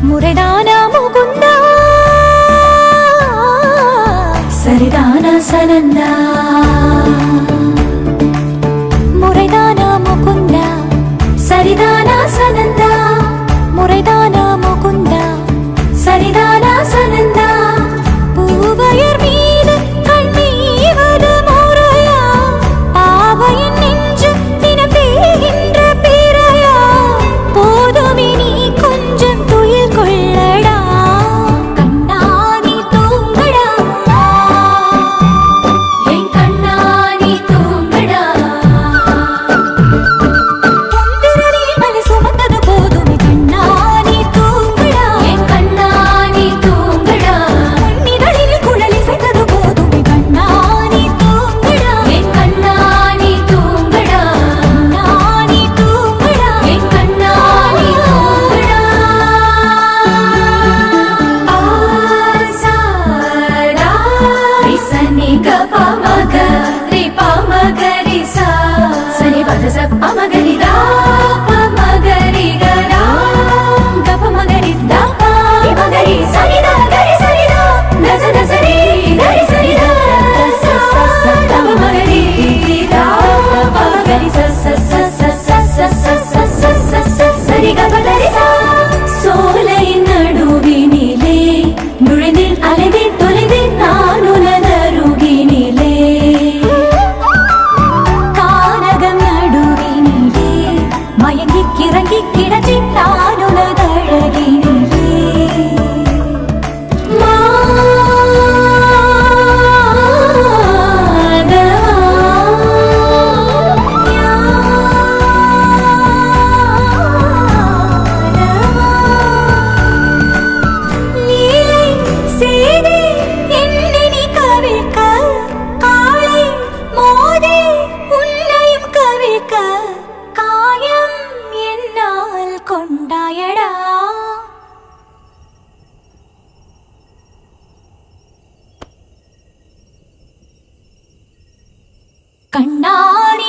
முறைதானா முகுந்தா சரிதானா சனந்தா முறைதானா முகுந்தா சரிதானா சனந்தா முறைதானா முகுந்தா சரிதானா சனந்தா பூவையர் மீது கண்ணீவது முறையா பாவையின் நெஞ்சு தினம் தேகின்ற பிறையா போதுமே நீ கொஞ்சம் துயில் கொள்ளடா கண்ணா நீ தூங்கடா என் கண்ணா நீ தூங்கடா பொந்திரலில் மலை சுமந்தது போதுமே கண்ணா நீ தூங்கடா என் கண்ணா நீ தூங்கடா உன்னிதழில் குழல் இசைத்தது போதுமே கண்ணா நீ தூங்கடா என் கண்ணா நீ தூங்கடா கண்ணா நீ தூங்கடா என் கண்ணா நீ தூங்கடா ஆசாரா ரிசனி கபமக ரிபமகரிசா சனி பதச பமகரிதா பமகரிகரா கபமகரிதா பமகரி சனிதா கரி சனிதா நச நசரி கரி சனிதா ச பமகரி தா பமகரி ச சரி கபதரிசா சோலையின் நடுவினிலே நுழைந்தேன் அலைந்தேன் தொலைந்தேன் நான் உனதருகினிலே கானகம் நடுவினிலே மயங்கி கிறங்கி கிடந்தேன் நான் உனதழகினிலே லீலை செய்தே என்னை நீ கவிழ்க்க காலை மோதி உன்னையும் கவிழ்க்க காயம் என்னால் கொண்டாயடா கண்ணாடி